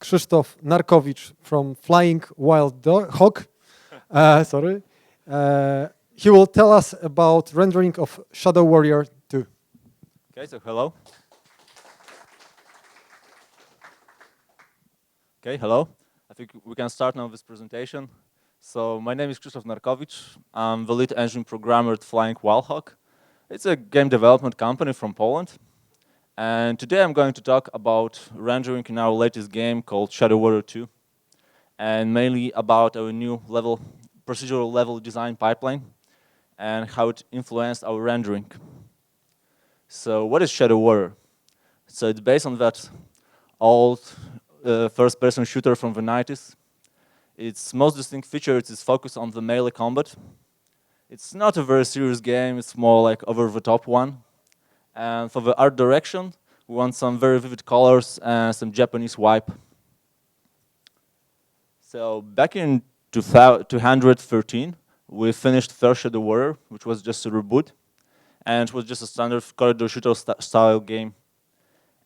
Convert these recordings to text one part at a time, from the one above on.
Krzysztof Narkowicz from Flying Wild Hog. Sorry. He will tell us about rendering of Shadow Warrior 2. Okay, so hello. Okay, hello. I think we can start now this presentation. So my name is Krzysztof Narkowicz. I'm the lead engine programmer at Flying Wild Hog. It's a game development company from Poland. And today I'm going to talk about rendering in our latest game called Shadow Warrior 2. And mainly about our new procedural level design pipeline and how it influenced our rendering. So what is Shadow Warrior? So it's based on that old first-person shooter from the 90s. Its most distinct feature is its focus on the melee combat. It's not a very serious game, it's more like over-the-top one. And for the art direction, we want some very vivid colors and some Japanese vibe. So back in 2013, we finished first Shadow Warrior, which was just a reboot. And it was just a standard corridor shooter style game.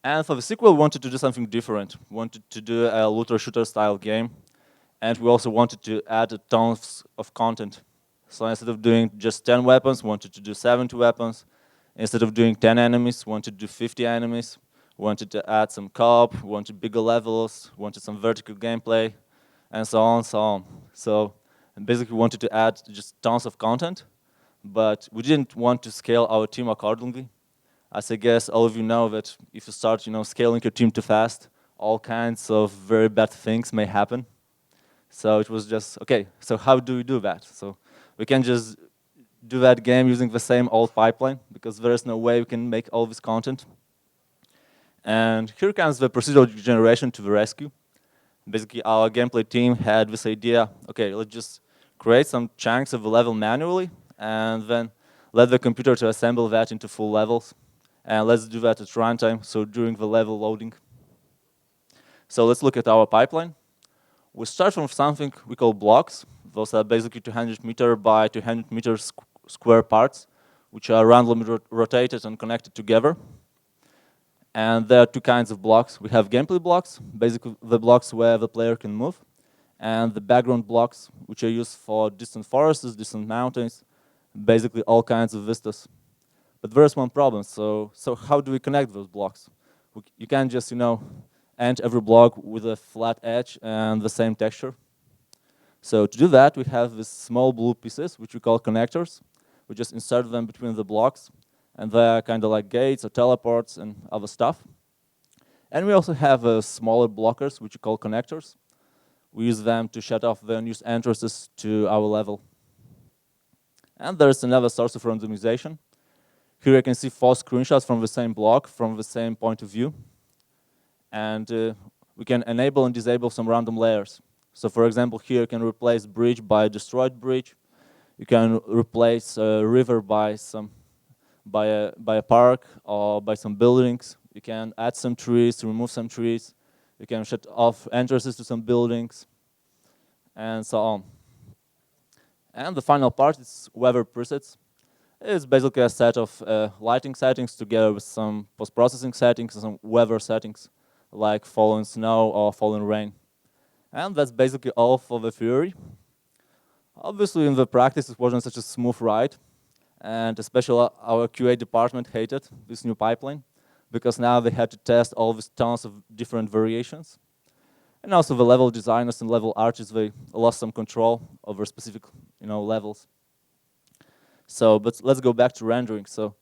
And for the sequel, we wanted to do something different. We wanted to do a looter shooter style game. And we also wanted to add tons of content. So instead of doing just 10 weapons, we wanted to do 70 weapons. Instead of doing 10 enemies, we wanted to do 50 enemies. We wanted to add some co-op, we wanted bigger levels, we wanted some vertical gameplay, and so on, so on. So basically we wanted to add just tons of content, but we didn't want to scale our team accordingly. As I guess all of you know that if you start scaling your team too fast, all kinds of very bad things may happen. So it was just, okay, so how do we do that? So we can just do that game using the same old pipeline, because there is no way we can make all this content. And here comes the procedural generation to the rescue. Basically, our gameplay team had this idea, okay, let's just create some chunks of the level manually, and then let the computer to assemble that into full levels. And let's do that at runtime, so during the level loading. So let's look at our pipeline. We start from something we call blocks. Those are basically 200 meter by 200 meter square parts, which are randomly rotated and connected together. And there are two kinds of blocks. We have gameplay blocks, basically the blocks where the player can move, and the background blocks, which are used for distant forests, distant mountains, basically all kinds of vistas. But there's one problem. So how do we connect those blocks? You can't just, end every block with a flat edge and the same texture. So to do that, we have these small blue pieces, which we call connectors. We just insert them between the blocks, and they're kind of like gates or teleports and other stuff. And we also have smaller blockers, which we call connectors. We use them to shut off the unused entrances to our level. And there's another source of randomization. Here you can see 4 screenshots from the same block, from the same point of view. And we can enable and disable some random layers. So for example, here you can replace bridge by a destroyed bridge. You can replace a river by a park or by some buildings. You can add some trees, remove some trees. You can shut off entrances to some buildings, and so on. And the final part is weather presets. It's basically a set of lighting settings together with some post-processing settings and some weather settings, like falling snow or falling rain. And that's basically all for the theory. Obviously, in the practice, it wasn't such a smooth ride. And especially our QA department hated this new pipeline, because now they had to test all these tons of different variations. And also the level designers and level artists, they lost some control over specific levels. So, but let's go back to rendering. So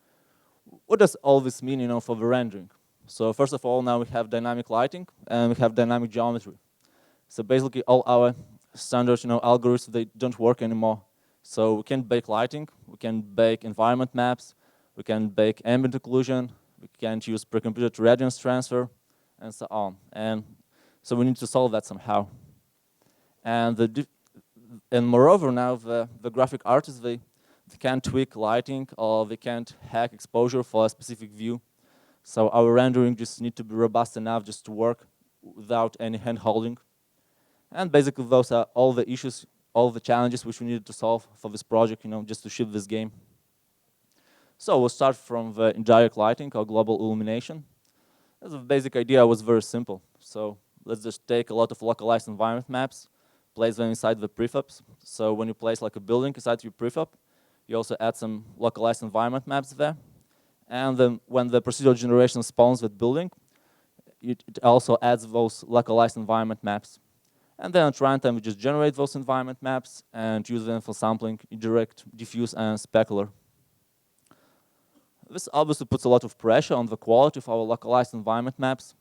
what does all this mean for the rendering? So first of all, now we have dynamic lighting and we have dynamic geometry. So basically all our standard algorithms, they don't work anymore. So we can bake lighting, we can bake environment maps, we can bake ambient occlusion, we can use pre-computed radiance transfer, and so on. And so we need to solve that somehow. And moreover now the graphic artists, they can't tweak lighting or they can't hack exposure for a specific view. So our rendering just need to be robust enough just to work without any hand holding. And basically those are all the issues, all the challenges which we needed to solve for this project, just to ship this game. So we'll start from the indirect lighting or global illumination. The basic idea was very simple. So let's just take a lot of localized environment maps, place them inside the prefabs. So when you place like a building inside your prefab, you also add some localized environment maps there. And then when the procedural generation spawns that building, it also adds those localized environment maps. And then at runtime, we just generate those environment maps and use them for sampling, indirect, diffuse, and specular. This obviously puts a lot of pressure on the quality of our localized environment maps.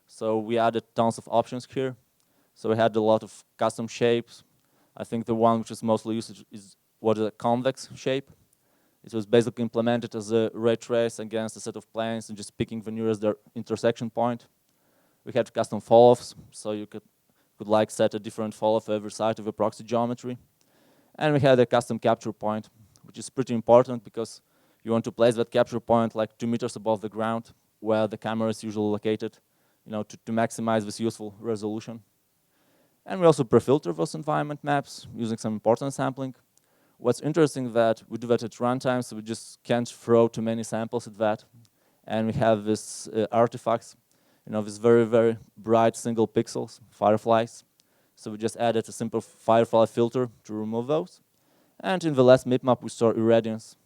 So we added tons of options here. So we had a lot of custom shapes. I think the one which is mostly used is what is a convex shape. It was basically implemented as a ray trace against a set of planes and just picking the nearest intersection point. We had custom fall-offs, so you could like set a different fall-off for every side of a proxy geometry. And we had a custom capture point, which is pretty important because you want to place that capture point like 2 meters above the ground, where the camera is usually located, to maximize this useful resolution. And we also pre-filter those environment maps using some importance sampling. What's interesting that we do that at runtime, so we just can't throw too many samples at that. And we have this artifacts, these very, very bright single pixels, fireflies. So we just added a simple firefly filter to remove those. And in the last Mip map, we store irradiance.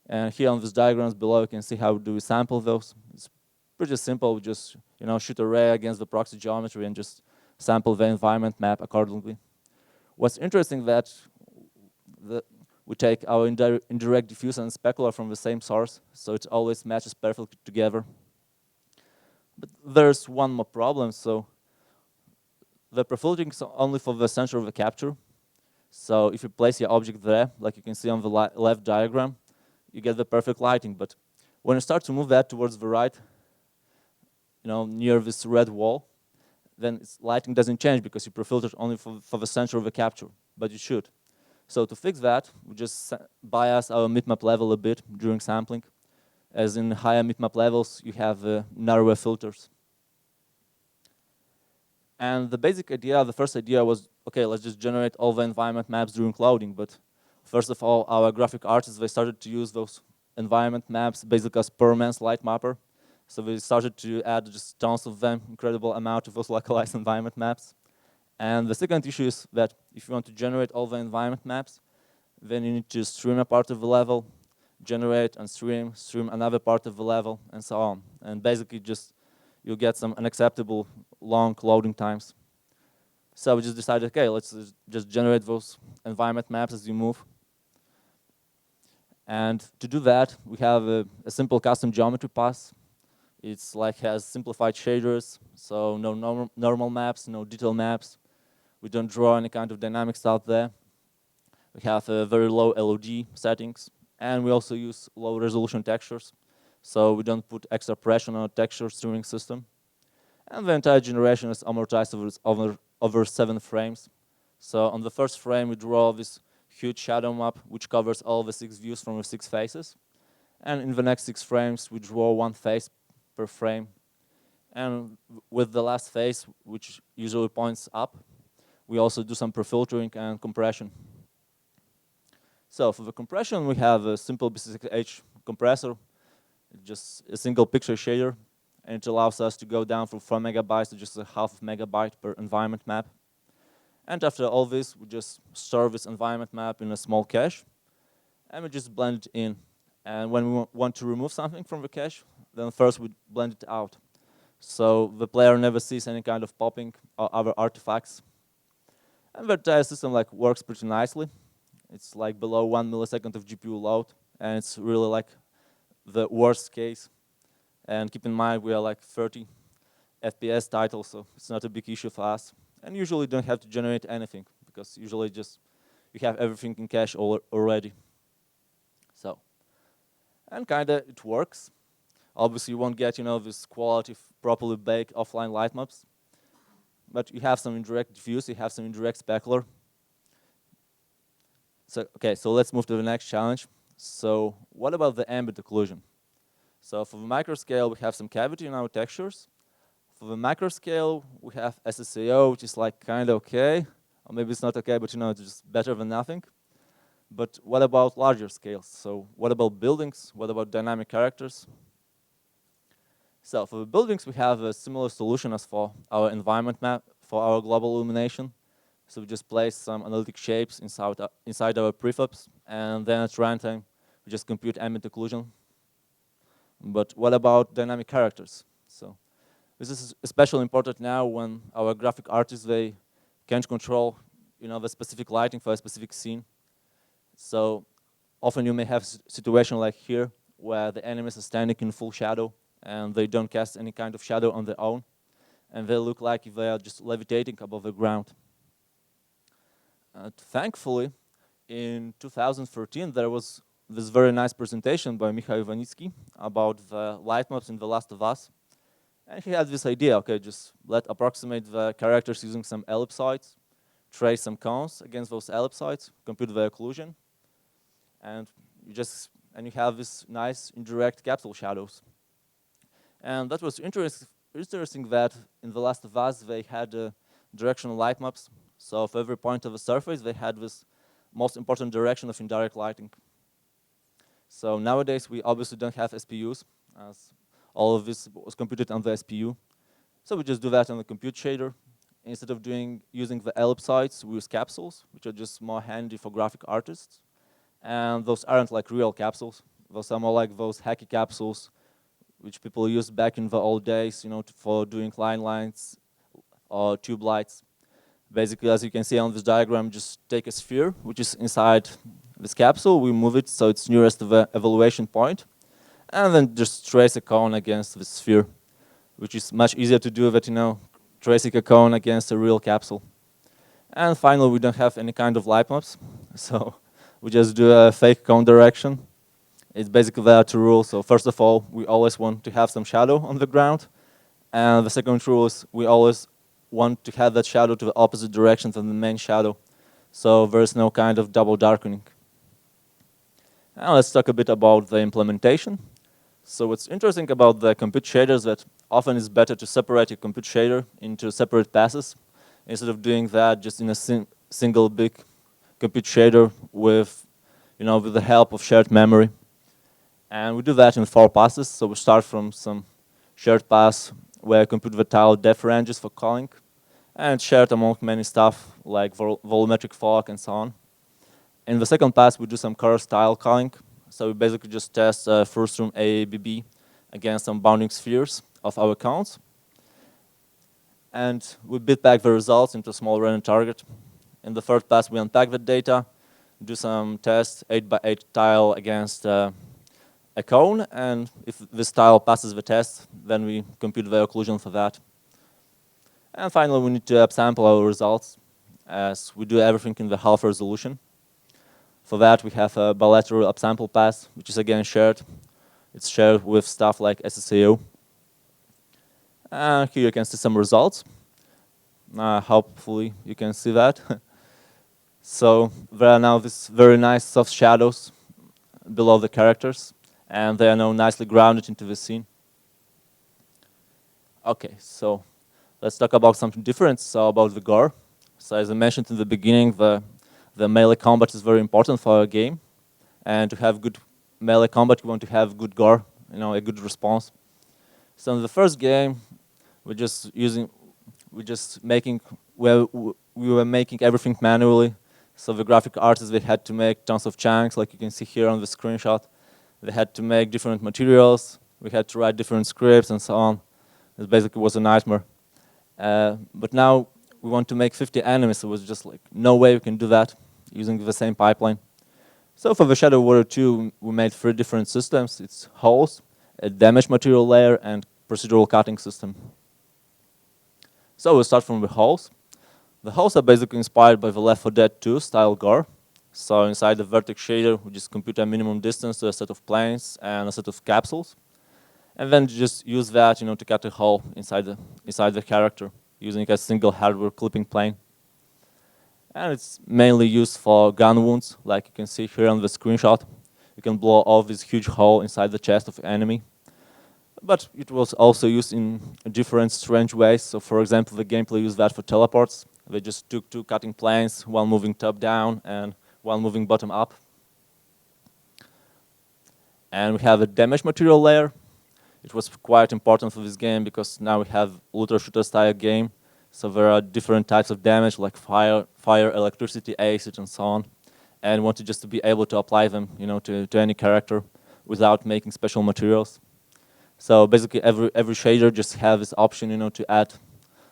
And here on these diagrams below, you can see how do we sample those. It's pretty simple. We just shoot a ray against the proxy geometry and just sample the environment map accordingly. What's interesting that we take our indirect diffuse and specular from the same source, so it always matches perfectly together. But there's one more problem. So the pre-filtering is only for the center of the capture. So if you place your object there, like you can see on the left diagram, you get the perfect lighting. But when you start to move that towards the right, near this red wall, then its lighting doesn't change because you pre-filtered only for the center of the capture, but you should. So to fix that, we just bias our mipmap level a bit during sampling. As in higher mipmap levels, you have narrower filters. And the basic idea, the first idea was, okay, let's just generate all the environment maps during loading. But first of all, our graphic artists, they started to use those environment maps basically as permanent light mapper. So we started to add just tons of them, incredible amount of those localized environment maps. And the second issue is that if you want to generate all the environment maps, then you need to stream a part of the level, generate and stream another part of the level, and so on. And basically just you'll get some unacceptable long loading times. So we just decided, okay, let's just generate those environment maps as you move. And to do that, we have a simple custom geometry pass. It's like has simplified shaders, so no normal maps, no detail maps. We don't draw any kind of dynamics out there. We have very low LOD settings, and we also use low resolution textures, so we don't put extra pressure on our texture streaming system. And the entire generation is amortized over 7 frames. So on the first frame, we draw this huge shadow map, which covers all the 6 views from the 6 faces. And in the next 6 frames, we draw 1 face per frame. And with the last face, which usually points up, we also do some pre-filtering and compression. So for the compression, we have a simple B6H compressor, just a single picture shader, and it allows us to go down from 4 megabytes to just a half megabyte per environment map. And after all this, we just store this environment map in a small cache, and we just blend it in. And when we want to remove something from the cache, then first we blend it out. So the player never sees any kind of popping or other artifacts. And the entire system works pretty nicely. It's like below 1 millisecond of GPU load, and it's really like the worst case. And keep in mind, we are 30 FPS title, so it's not a big issue for us. And usually don't have to generate anything, because usually just you have everything in cache already. So, and kinda it works. Obviously you won't get, this quality of properly baked offline light maps. But you have some indirect diffuse, you have some indirect specular. So, okay, so let's move to the next challenge. So what about the ambient occlusion? So for the micro scale, we have some cavity in our textures. For the macro scale, we have SSAO, which is kinda okay. Or maybe it's not okay, but it's just better than nothing. But what about larger scales? So what about buildings? What about dynamic characters? So for the buildings, we have a similar solution as for our environment map for our global illumination. So we just place some analytic shapes inside our prefabs, and then at runtime, we just compute ambient occlusion. But what about dynamic characters? So this is especially important now when our graphic artists, they can't control, the specific lighting for a specific scene. So often you may have a situation like here, where the enemies are standing in full shadow, and they don't cast any kind of shadow on their own, and they look like if they are just levitating above the ground. Thankfully, in 2013, there was this very nice presentation by Michał Iwanicki about the light maps in The Last of Us. And he had this idea, okay, just let approximate the characters using some ellipsoids, trace some cones against those ellipsoids, compute the occlusion, and you have this nice indirect capsule shadows. And that was interesting that in The Last of Us, they had directional light maps. So for every point of the surface, they had this most important direction of indirect lighting. So nowadays, we obviously don't have SPUs, as all of this was computed on the SPU. So we just do that on the compute shader. Instead of using the ellipsoids, we use capsules, which are just more handy for graphic artists. And those aren't like real capsules. Those are more like those hacky capsules, which people used back in the old days, for doing line lines or tube lights. Basically, as you can see on this diagram, just take a sphere, which is inside this capsule. We move it so it's nearest to the evaluation point, and then just trace a cone against the sphere, which is much easier to do than, tracing a cone against a real capsule. And finally, we don't have any kind of light maps, so we just do a fake cone direction. It's basically there are two rules. So first of all, we always want to have some shadow on the ground, and the second rule is we always want to have that shadow to the opposite direction than the main shadow, so there is no kind of double darkening. Now let's talk a bit about the implementation. So what's interesting about the compute shaders that often it's better to separate your compute shader into separate passes instead of doing that just in a single big compute shader with, with the help of shared memory. And we do that in 4 passes. So we start from some shared pass where I compute the tile depth ranges for calling, and shared among many stuff like volumetric fog and so on. In the second pass, we do some color style calling. So we basically just test first room AABB against some bounding spheres of our counts. And we bit back the results into a small random target. In the third pass, we unpack the data, do some tests, 8x8 tile against a cone, and if this tile passes the test, then we compute the occlusion for that. And finally, we need to upsample our results, as we do everything in the half resolution. For that, we have a bilateral upsample pass, which is again shared. It's shared with stuff like SSAO. And here you can see some results. Hopefully, you can see that. So there are now these very nice soft shadows below the characters, and they are now nicely grounded into the scene. Okay, so let's talk about something different, so about the gore. So as I mentioned in the beginning, the melee combat is very important for our game. And to have good melee combat, we want to have good gore, a good response. So in the first game, we were making everything manually. So the graphic artists, they had to make tons of chunks, like you can see here on the screenshot. They had to make different materials. We had to write different scripts and so on. It basically was a nightmare. But now we want to make 50 enemies. So it was just like, no way we can do that using the same pipeline. So for the Shadow Warrior 2, we made 3 different systems. It's holes, a damage material layer, and procedural cutting system. So we'll start from the holes. The holes are basically inspired by the Left 4 Dead 2 style gore. So inside the vertex shader, we just compute a minimum distance to a set of planes and a set of capsules. And then just use that, to cut a hole inside the character using a single hardware clipping plane. And it's mainly used for gun wounds, like you can see here on the screenshot. You can blow off this huge hole inside the chest of the enemy. But it was also used in different strange ways. So for example, the gameplay used that for teleports. They just took 2 cutting planes, one moving top down and one moving bottom up. And we have a damage material layer. It was quite important for this game because now we have looter shooter style game. So there are different types of damage like fire, electricity, acid, and so on. And wanted just to be able to apply them, to any character without making special materials. So basically, every shader just have this option, to add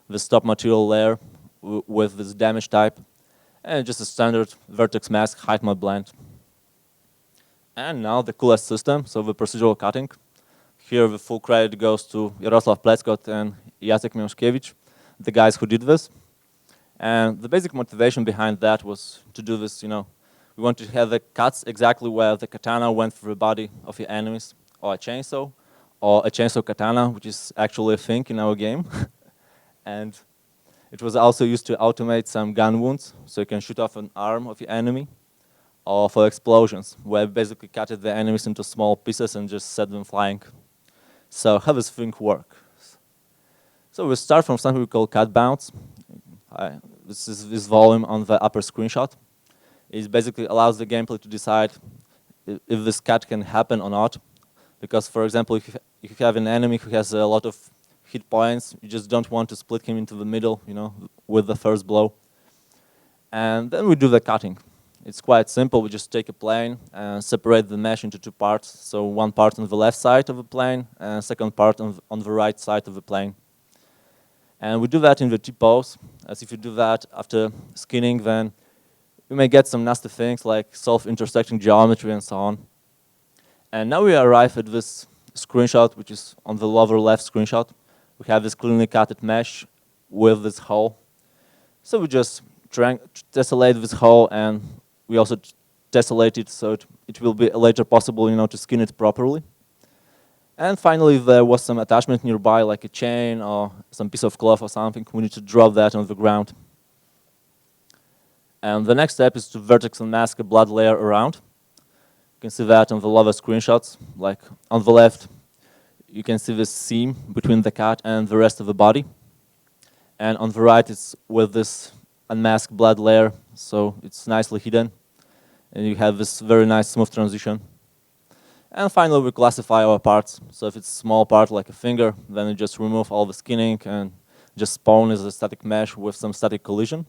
the stop material layer with this damage type, and just a standard vertex mask height mode blend. And now the coolest system, so the procedural cutting. Here the full credit goes to Jarosław Pleckott and Jacek Miążkiewicz, the guys who did this. And the basic motivation behind that was to do this, we want to have the cuts exactly where the katana went through the body of your enemies, or a chainsaw katana, which is actually a thing in our game. And it was also used to automate some gun wounds, so you can shoot off an arm of your enemy, or for explosions, where basically cut the enemies into small pieces and just set them flying. So how does this thing work? So we start from something we call cut bounce. This is this volume on the upper screenshot. It basically allows the gameplay to decide if this cut can happen or not. Because, for example, if you have an enemy who has a lot of hit points, you just don't want to split him into the middle, with the first blow. And then we do the cutting. It's quite simple. We just take a plane and separate the mesh into two parts. So one part on the left side of the plane and second part on the right side of the plane. And we do that in the T-pose, as if you do that after skinning, then you may get some nasty things like self-intersecting geometry and so on. And now we arrive at this screenshot, which is on the lower left screenshot. We have this cleanly cutted mesh with this hole. So we just tessellate this hole, and we also tessellate it so it will be later possible, to skin it properly. And finally, if there was some attachment nearby, like a chain or some piece of cloth or something, we need to drop that on the ground. And the next step is to vertex and mask a blood layer around. You can see that on the lower screenshots. Like on the left, you can see this seam between the cut and the rest of the body. And on the right, it's with this unmasked blood layer, so it's nicely hidden. And you have this very nice smooth transition. And finally, we classify our parts. So if it's a small part like a finger, then you just remove all the skinning and just spawn as a static mesh with some static collision.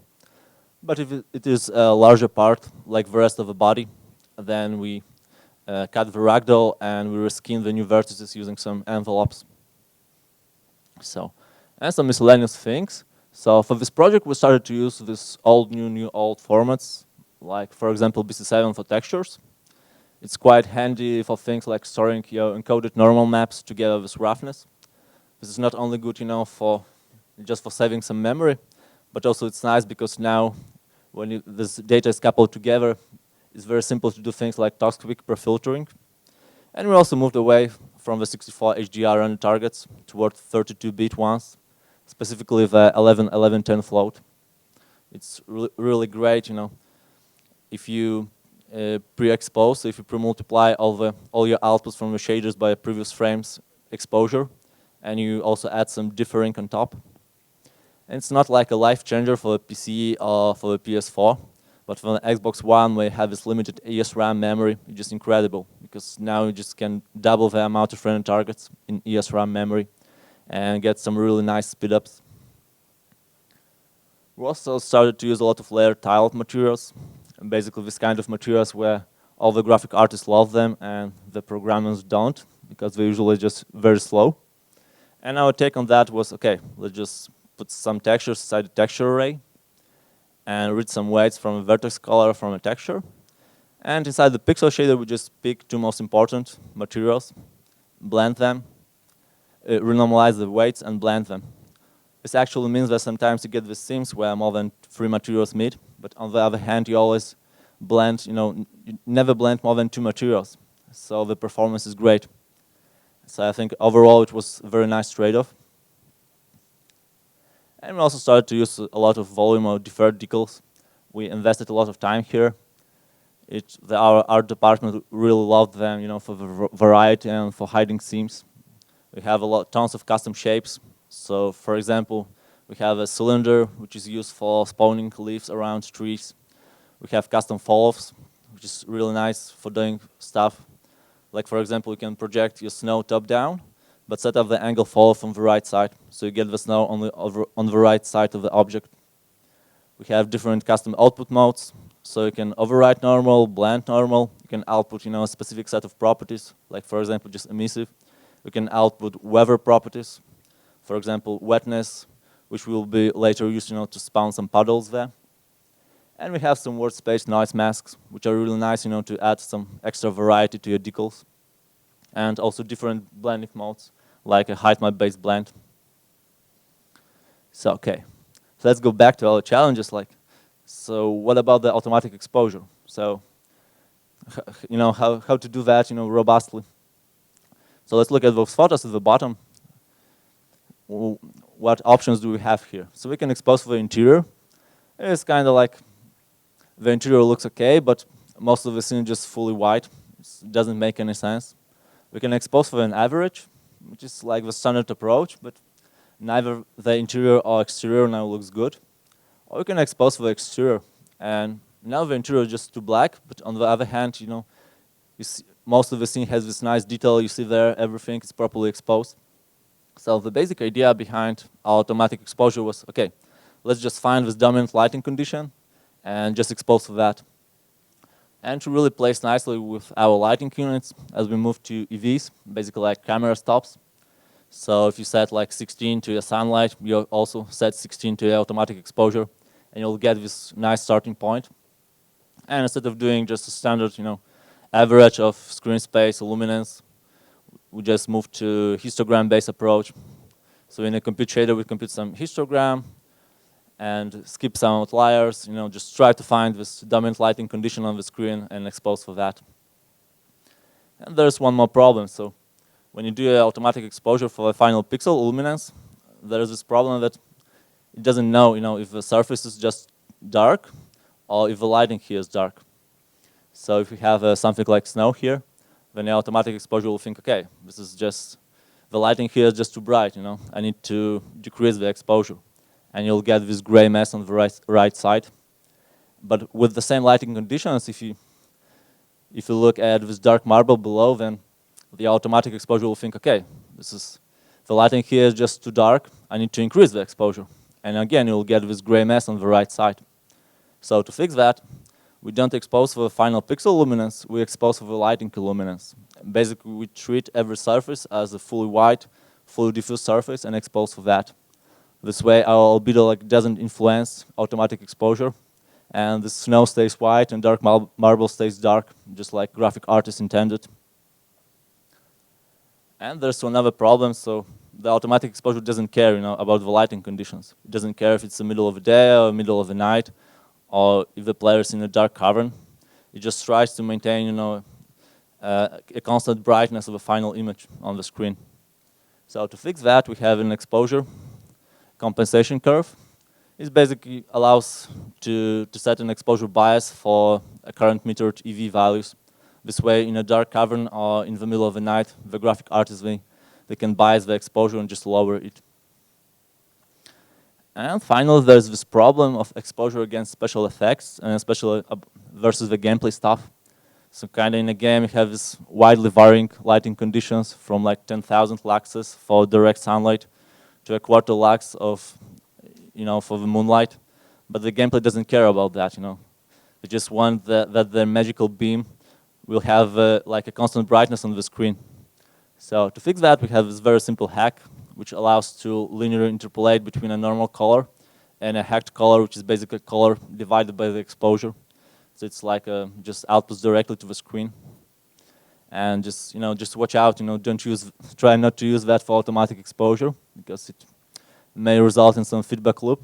But if it is a larger part, like the rest of the body, then we cut the ragdoll and we reskin the new vertices using some envelopes. So, and some miscellaneous things. So for this project, we started to use this old, new, old formats, like for example, BC7 for textures. It's quite handy for things like storing your encoded normal maps together with roughness. This is not only good, for just for saving some memory, but also it's nice because now when this data is coupled together, it's very simple to do things like toxic pre-filtering. And we also moved away from the 64 HDR render targets toward 32-bit ones, specifically the 1110 float. It's really great, if you pre-expose, so if you pre-multiply all your outputs from the shaders by a previous frame's exposure, and you also add some differing on top. And it's not like a life changer for the PC or for the PS4, but for the Xbox One, we have this limited ESRAM memory. It's just incredible, because now you just can double the amount of render targets in ESRAM memory and get some really nice speed-ups. We also started to use a lot of layered tiled materials, and basically this kind of materials where all the graphic artists love them and the programmers don't, because they're usually just very slow. And our take on that was, okay, let's just put some textures inside the texture array and read some weights from a vertex color from a texture. And inside the pixel shader, we just pick two most important materials, blend them, renormalize the weights, and blend them. This actually means that sometimes you get the seams where more than 3 materials meet, but on the other hand, you always blend, you never blend more than 2 materials. So the performance is great. So I think overall it was a very nice trade-off. And we also started to use a lot of volume or deferred decals. We invested a lot of time here. Our art department really loved them, for the variety and for hiding seams. We have tons of custom shapes. So, for example, we have a cylinder which is used for spawning leaves around trees. We have custom fall-offs, which is really nice for doing stuff. Like, for example, you can project your snow top-down, but set up the angle follow from the right side, so you get the snow on the right side of the object. We have different custom output modes, so you can override normal, blend normal. You can output, a specific set of properties, like for example, just emissive. We can output weather properties, for example, wetness, which will be later used, to spawn some puddles there. And we have some word space noise masks, which are really nice, to add some extra variety to your decals. And also different blending modes, like a height map based blend. So, okay. So let's go back to our challenges. So what about the automatic exposure? So, how to do that, robustly. So let's look at those photos at the bottom. What options do we have here? So we can expose the interior. It's kind of like the interior looks okay, but most of the scene is just fully white. It doesn't make any sense. We can expose for an average, which is like the standard approach, but neither the interior or exterior now looks good. Or you can expose for the exterior, and now the interior is just too black, but on the other hand, you see most of the scene has this nice detail. You see there, everything is properly exposed. So the basic idea behind our automatic exposure was, okay, let's just find this dominant lighting condition and just expose for that. And to really place nicely with our lighting units as we move to EVs, basically like camera stops. So if you set like 16 to your sunlight, you also set 16 to your automatic exposure, and you'll get this nice starting point. And instead of doing just a standard, average of screen space, illuminance, we just move to histogram-based approach. So in a compute shader, we compute some histogram and skip some outliers, just try to find this dominant lighting condition on the screen and expose for that. And there's one more problem. So when you do an automatic exposure for a final pixel, illuminance, there's this problem that it doesn't know, if the surface is just dark or if the lighting here is dark. So if we have something like snow here, then the automatic exposure will think, okay, this is just, the lighting here is just too bright, I need to decrease the exposure. And you'll get this gray mess on the right side. But with the same lighting conditions, if you look at this dark marble below, then the automatic exposure will think, okay, the lighting here is just too dark, I need to increase the exposure. And again, you'll get this gray mess on the right side. So to fix that, we don't expose for the final pixel luminance, we expose for the lighting illuminance. Basically, we treat every surface as a fully white, fully diffuse surface and expose for that. This way, our albedo doesn't influence automatic exposure, and the snow stays white and dark marble stays dark, just like graphic artist intended. And there's another problem. So the automatic exposure doesn't care, about the lighting conditions. It doesn't care if it's the middle of the day or middle of the night, or if the player is in a dark cavern. It just tries to maintain, a constant brightness of the final image on the screen. So to fix that, we have an exposure compensation curve. It basically allows to set an exposure bias for a current metered EV values. This way, in a dark cavern or in the middle of the night, the graphic artists, they can bias the exposure and just lower it. And finally, there's this problem of exposure against special effects, and especially versus the gameplay stuff. So kind of in a game, you have this widely varying lighting conditions from like 10,000 luxes for direct sunlight to a quarter lux of, for the moonlight. But the gameplay doesn't care about that, They just want that the magical beam will have like a constant brightness on the screen. So to fix that, we have this very simple hack, which allows to linearly interpolate between a normal color and a hacked color, which is basically color divided by the exposure. So it's like just outputs directly to the screen. And just watch out, try not to use that for automatic exposure, because it may result in some feedback loop.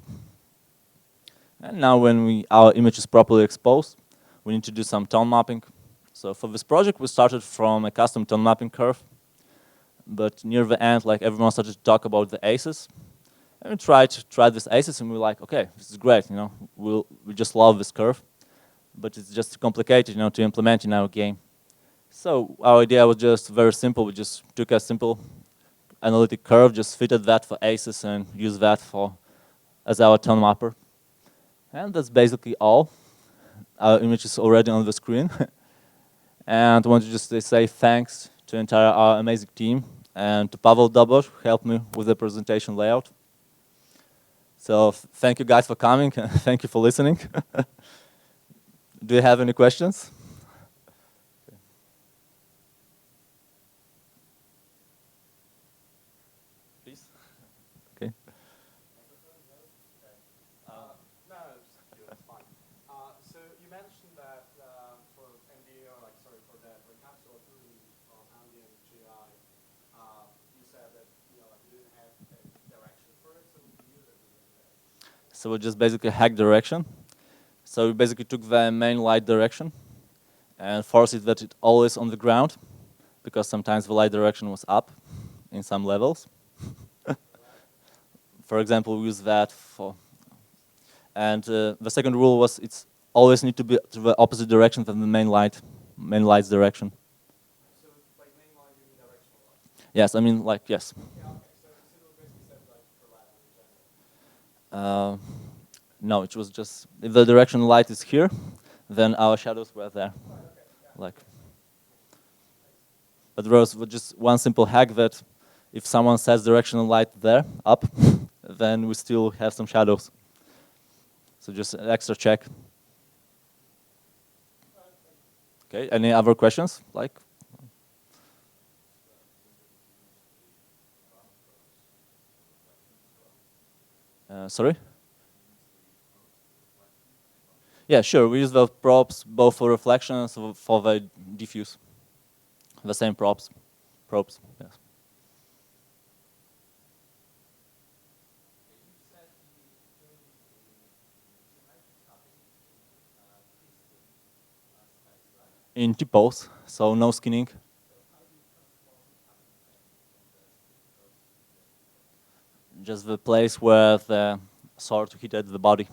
And now when our image is properly exposed, we need to do some tone mapping. So for this project, we started from a custom tone mapping curve. But near the end, everyone started to talk about the aces. And we tried this aces, and we were like, okay, this is great, we just love this curve. But it's just complicated, to implement in our game. So our idea was just very simple. We just took a simple analytic curve, just fitted that for aces, and used that as our tone mapper. And that's basically all. Our image is already on the screen. And I want to just say thanks to our amazing team, and to Pavel Dobor, who helped me with the presentation layout. So thank you guys for coming, and thank you for listening. Do you have any questions? Please. Okay. So you mentioned that for MDO, for the Capsule occlusion from Ambient GI, you said that you didn't have a direction for it, so we use it. So we just basically hack direction. So we basically took the main light direction and forced it that it always on the ground, because sometimes the light direction was up in some levels. For example, we use that for, and the second rule was it's always need to be to the opposite direction than the main light's direction. So like main line, you mean directional light? Yes, I mean like yes. Yeah, okay. So it basically said like per line in general. No, it was just if the direction light is here, then our shadows were there. Right, okay, yeah. Like, but there was just one simple hack that if someone sets directional light there up, then we still have some shadows. So just an extra check. Okay, any other questions? Like? Sorry? Yeah, sure. We use the props both for reflection and for the diffuse. The same props. Yes. In T-pose, so no skinning. Just the place where the sword hit at the body.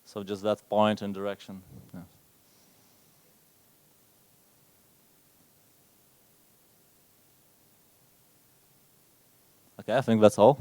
So just that point and direction. Yeah. Okay, I think that's all.